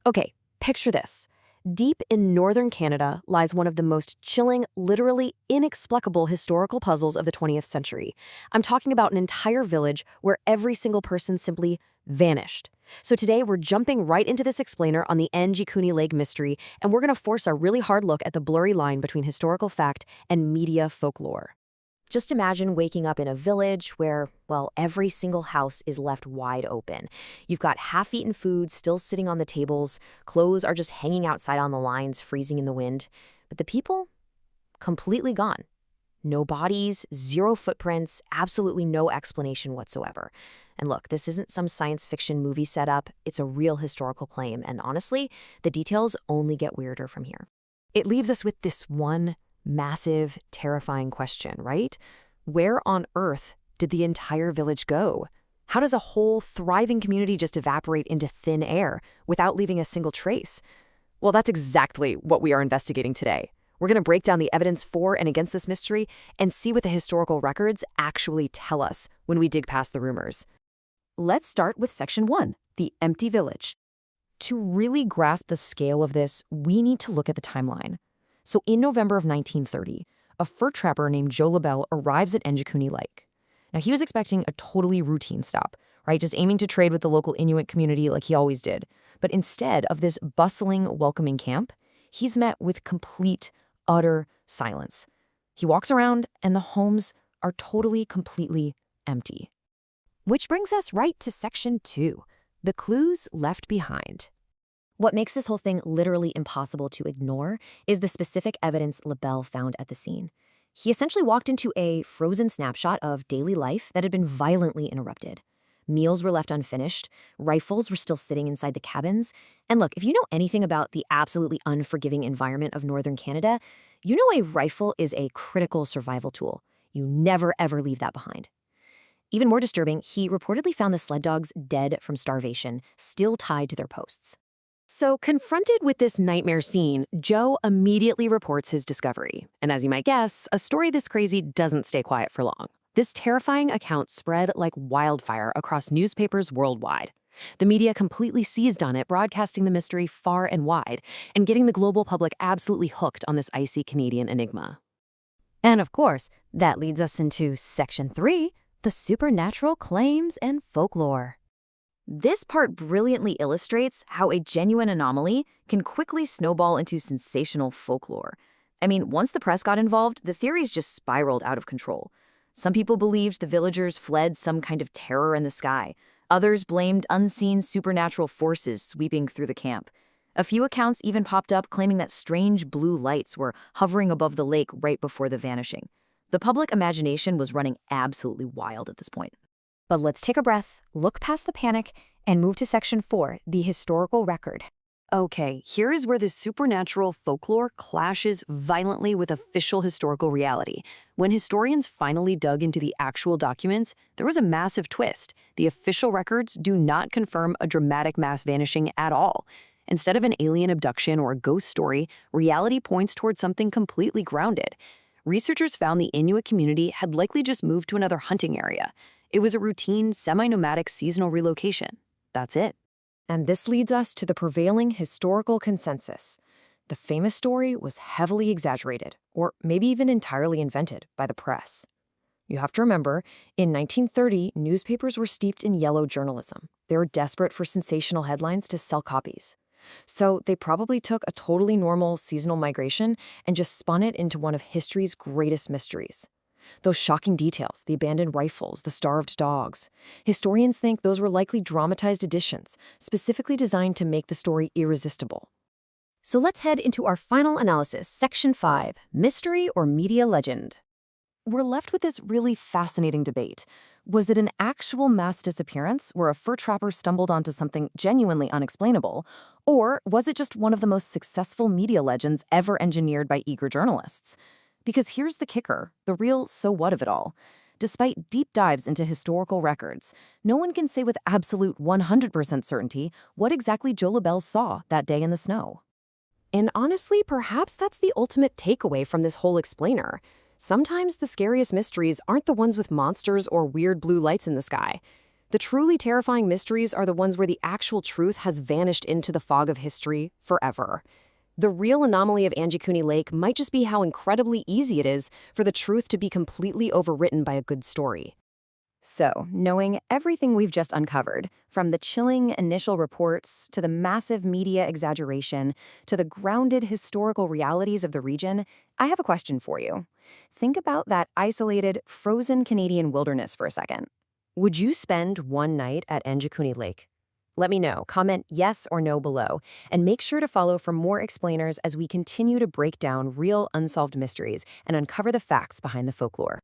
Okay, picture this. Deep in northern Canada lies one of the most chilling, literally inexplicable historical puzzles of the 20th century. I'm talking about an entire village where every single person simply vanished. So today we're jumping right into this explainer on the Anjikuni Lake mystery, and we're going to force a really hard look at the blurry line between historical fact and media folklore. Just imagine waking up in a village where, well, every single house is left wide open. You've got half-eaten food still sitting on the tables, clothes are just hanging outside on the lines, freezing in the wind. But the people? Completely gone. No bodies, zero footprints, absolutely no explanation whatsoever. And look, this isn't some science fiction movie setup, it's a real historical claim, and honestly, the details only get weirder from here. It leaves us with this one massive, terrifying question, right? Where on earth did the entire village go? How does a whole thriving community just evaporate into thin air without leaving a single trace? Well, that's exactly what we are investigating today. We're going to break down the evidence for and against this mystery and see what the historical records actually tell us when we dig past the rumors. Let's start with Section 1, the empty village. To really grasp the scale of this, we need to look at the timeline. So in November of 1930, a fur trapper named Joe LaBelle arrives at Anjikuni Lake. Now, he was expecting a totally routine stop, right? Just aiming to trade with the local Inuit community like he always did. But instead of this bustling, welcoming camp, he's met with complete, utter silence. He walks around and the homes are totally, completely empty. Which brings us right to Section 2, the clues left behind. What makes this whole thing literally impossible to ignore is the specific evidence LaBelle found at the scene. He essentially walked into a frozen snapshot of daily life that had been violently interrupted. Meals were left unfinished, rifles were still sitting inside the cabins, and look, if you know anything about the absolutely unforgiving environment of northern Canada, you know a rifle is a critical survival tool. You never ever leave that behind. Even more disturbing, he reportedly found the sled dogs dead from starvation, still tied to their posts. So, confronted with this nightmare scene, Joe immediately reports his discovery. And as you might guess, a story this crazy doesn't stay quiet for long. This terrifying account spread like wildfire across newspapers worldwide. The media completely seized on it, broadcasting the mystery far and wide, and getting the global public absolutely hooked on this icy Canadian enigma. And of course, that leads us into Section 3, the supernatural claims and folklore. This part brilliantly illustrates how a genuine anomaly can quickly snowball into sensational folklore. I mean, once the press got involved, the theories just spiraled out of control. Some people believed the villagers fled some kind of terror in the sky. Others blamed unseen supernatural forces sweeping through the camp. A few accounts even popped up claiming that strange blue lights were hovering above the lake right before the vanishing. The public imagination was running absolutely wild at this point. But let's take a breath, look past the panic, and move to Section 4, the historical record. Okay, here is where the supernatural folklore clashes violently with official historical reality. When historians finally dug into the actual documents, there was a massive twist. The official records do not confirm a dramatic mass vanishing at all. Instead of an alien abduction or a ghost story, reality points towards something completely grounded. Researchers found the Inuit community had likely just moved to another hunting area. It was a routine, semi-nomadic seasonal relocation. That's it. And this leads us to the prevailing historical consensus. The famous story was heavily exaggerated, or maybe even entirely invented by the press. You have to remember, in 1930, newspapers were steeped in yellow journalism. They were desperate for sensational headlines to sell copies. So they probably took a totally normal seasonal migration and just spun it into one of history's greatest mysteries. Those shocking details, the abandoned rifles, the starved dogs. Historians think those were likely dramatized additions, specifically designed to make the story irresistible. So let's head into our final analysis, Section 5, Mystery or Media Legend. We're left with this really fascinating debate. Was it an actual mass disappearance where a fur trapper stumbled onto something genuinely unexplainable, or was it just one of the most successful media legends ever engineered by eager journalists? Because here's the kicker, the real so what of it all. Despite deep dives into historical records, no one can say with absolute 100% certainty what exactly Joe LaBelle saw that day in the snow. And honestly, perhaps that's the ultimate takeaway from this whole explainer. Sometimes the scariest mysteries aren't the ones with monsters or weird blue lights in the sky. The truly terrifying mysteries are the ones where the actual truth has vanished into the fog of history forever. The real anomaly of Anjikuni Lake might just be how incredibly easy it is for the truth to be completely overwritten by a good story. So, knowing everything we've just uncovered, from the chilling initial reports to the massive media exaggeration to the grounded historical realities of the region, I have a question for you. Think about that isolated, frozen Canadian wilderness for a second. Would you spend one night at Anjikuni Lake? Let me know. Comment yes or no below, and make sure to follow for more explainers as we continue to break down real unsolved mysteries and uncover the facts behind the folklore.